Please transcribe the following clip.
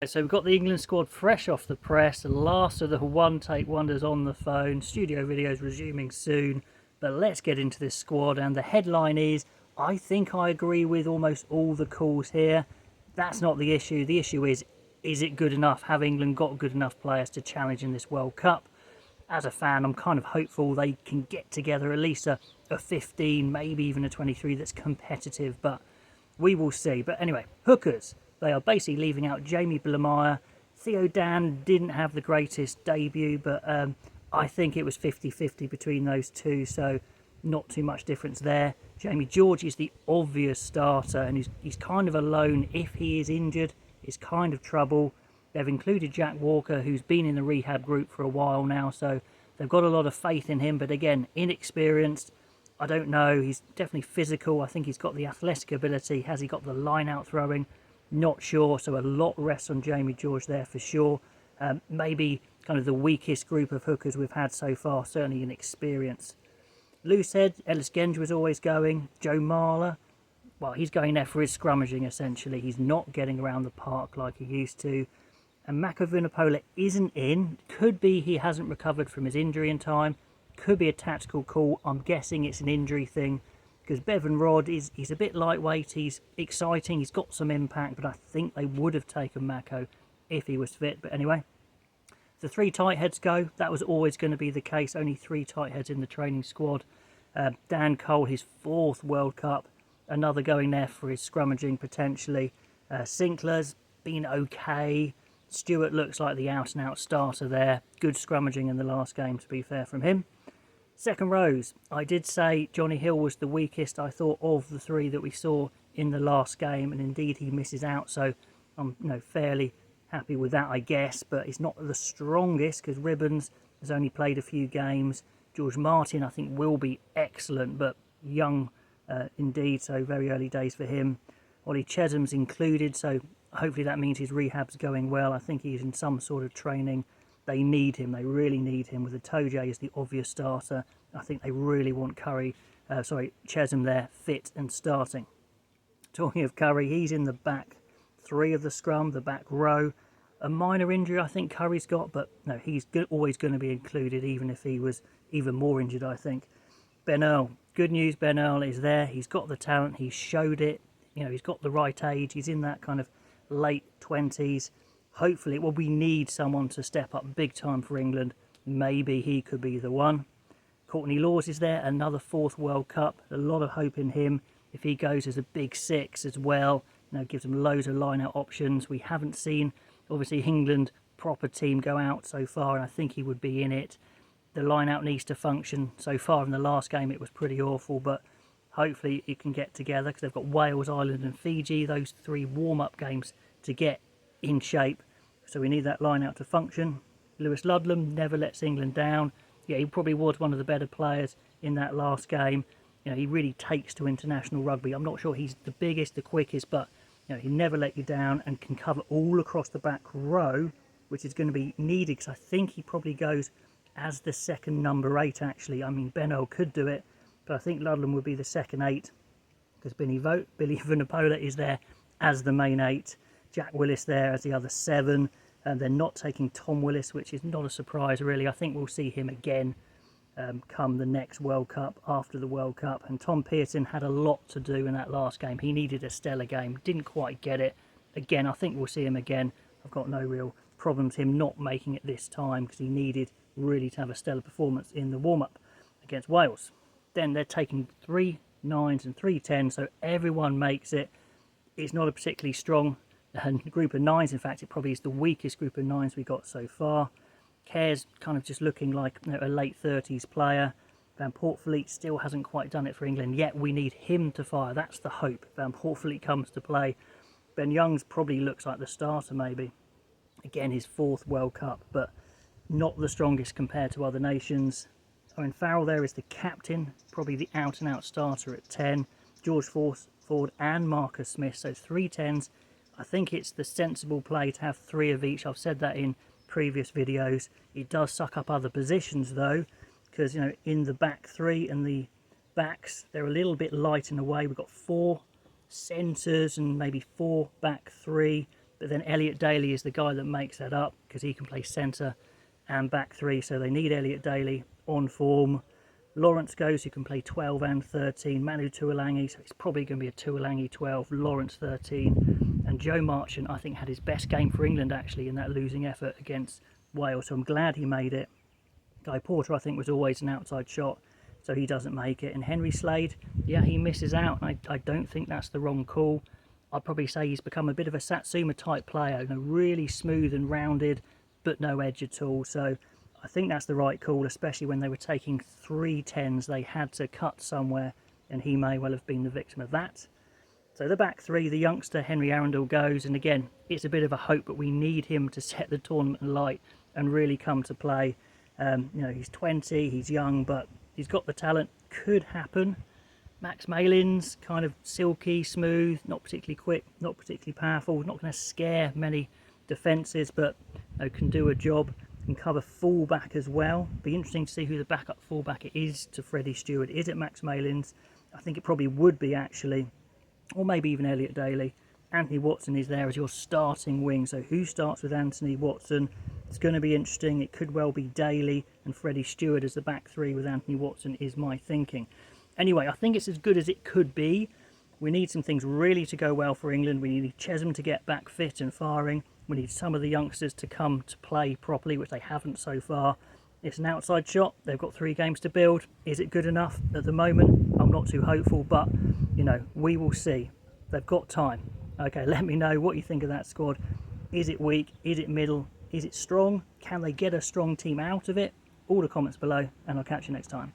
So we've got the England squad fresh off the press, the last of the one-take wonders on the phone, studio videos resuming soon, but let's get into this squad. And the headline is, I think I agree with almost all the calls here. That's not the issue. The issue is it good enough? Have England got good enough players to challenge in this World Cup? As a fan, I'm kind of hopeful they can get together at least a 15, maybe even a 23 that's competitive, but we will see. But anyway, hookers. They are basically leaving out Jamie Blamire. Theo Dan didn't have the greatest debut, but I think it was 50-50 between those two, so not too much difference there. Jamie George is the obvious starter, and he's kind of alone. If he is injured, it's kind of trouble. They've included Jack Walker, who's been in the rehab group for a while now, so they've got a lot of faith in him, but again, inexperienced. I don't know. He's definitely physical. I think he's got the athletic ability. Has he got the line-out throwing? Not sure. So a lot rests on Jamie George there for sure. Maybe kind of the weakest group of hookers we've had so far, certainly in experience. Loosehead, Ellis Genge was always going. Joe Marler, well, he's going there for his scrummaging, essentially. He's not getting around the park like he used to. And Mako Vunipola isn't in. Could be he hasn't recovered from his injury in time. Could be a tactical call. I'm guessing it's an injury thing, because Bevan Rod he's a bit lightweight. He's exciting. He's got some impact, but I think they would have taken Mako if he was fit. But anyway, the three tight heads go. That was always going to be the case. Only three tight heads in the training squad. Dan Cole, his fourth World Cup. Another going there for his scrummaging potentially. Sinclair's been okay. Stewart looks like the out-and-out starter there. Good scrummaging in the last game, to be fair, from him. Second rows, I did say Johnny Hill was the weakest, I thought, of the three that we saw in the last game, and indeed he misses out, so I'm fairly happy with that, I guess, but he's not the strongest because Ribbons has only played a few games. George Martin, I think, will be excellent, but young indeed, so very early days for him. Ollie Chesham's included, so hopefully that means his rehab's going well. I think he's in some sort of training. They need him. They really need him. With the Toje as the obvious starter, I think they really want Chesham there, fit and starting. Talking of Curry, he's in the back three of the scrum, the back row. A minor injury, I think Curry's got, but no, he's always going to be included, even if he was even more injured, I think. Ben Earl, good news, Ben Earl is there. He's got the talent. He showed it. He's got the right age. He's in that kind of late 20s. Hopefully, well, we need someone to step up big time for England. Maybe he could be the one. Courtney Laws is there, another fourth World Cup. A lot of hope in him. If he goes as a big six as well, gives them loads of line-out options. We haven't seen, obviously, England proper team go out so far, and I think he would be in it. The line-out needs to function. So far in the last game, it was pretty awful, but hopefully it can get together because they've got Wales, Ireland and Fiji, those three warm-up games to get in shape. So we need that line-out to function. Lewis Ludlam never lets England down. Yeah, he probably was one of the better players in that last game. He really takes to international rugby. I'm not sure he's the biggest, the quickest, but he never let you down and can cover all across the back row, which is going to be needed because I think he probably goes as the second number 8, actually. I mean, Ben Earl could do it, but I think Ludlam would be the second 8 because Billy Vunipola is there as the main 8. Jack Willis there as the other 7. And they're not taking Tom Willis, which is not a surprise, really. I think we'll see him again come the next World Cup, after the World Cup. And Tom Pearson had a lot to do in that last game. He needed a stellar game. Didn't quite get it. Again, I think we'll see him again. I've got no real problems him not making it this time because he needed really to have a stellar performance in the warm-up against Wales. Then they're taking 3 9s and 3 10s, so everyone makes it. It's not a particularly strong group of 9s. In fact, it probably is the weakest group of 9s we got so far. Kerr's kind of just looking like a late 30s player. Van Poortvliet still hasn't quite done it for England yet. We need him to fire. That's the hope. Van Poortvliet comes to play. Ben Youngs probably looks like the starter, maybe. Again, his fourth World Cup, but not the strongest compared to other nations. Owen Farrell there is the captain, probably the out-and-out starter at 10. George Ford and Marcus Smith, so 3 10s. I think it's the sensible play to have 3 of each. I've said that in previous videos. It does suck up other positions though, because in the back 3 and the backs, they're a little bit light in a way. We've got 4 centres and maybe 4 back 3. But then Elliot Daly is the guy that makes that up, because he can play centre and back three, so they need Elliot Daly on form. Lawrence goes, who can play 12 and 13. Manu Tuolangi, so it's probably going to be a Tuolangi 12, Lawrence 13. And Joe Marchant, I think, had his best game for England, actually, in that losing effort against Wales, so I'm glad he made it. Guy Porter, I think, was always an outside shot, so he doesn't make it. And Henry Slade, yeah, he misses out. I don't think that's the wrong call. I'd probably say he's become a bit of a Satsuma type player, you know, really smooth and rounded, but no edge at all. So I think that's the right call, especially when they were taking 3 10s. They had to cut somewhere, and he may well have been the victim of that. So the back three, the youngster Henry Arundel goes, and again, it's a bit of a hope, but we need him to set the tournament alight and really come to play. You know, he's 20, he's young, but he's got the talent. Could happen. Max Malin's kind of silky, smooth, not particularly quick, not particularly powerful, not going to scare many defences, but you know, can do a job, can cover fullback as well. Be interesting to see who the backup fullback it is to Freddie Stewart. Is it Max Malin's? I think it probably would be, actually, or maybe even Elliot Daly. Anthony Watson is there as your starting wing, so who starts with Anthony Watson? It's going to be interesting. It could well be Daly and Freddie Stewart as the back three with Anthony Watson, is my thinking. Anyway, I think it's as good as it could be. We need some things really to go well for England. We need Chesham to get back fit and firing. We need some of the youngsters to come to play properly, which they haven't so far. It's an outside shot. They've got 3 games to build. Is it good enough at the moment? I'm not too hopeful, but, you know, we will see. They've got time. Okay, let me know what you think of that squad. Is it weak? Is it middle? Is it strong? Can they get a strong team out of it? All the comments below, and I'll catch you next time.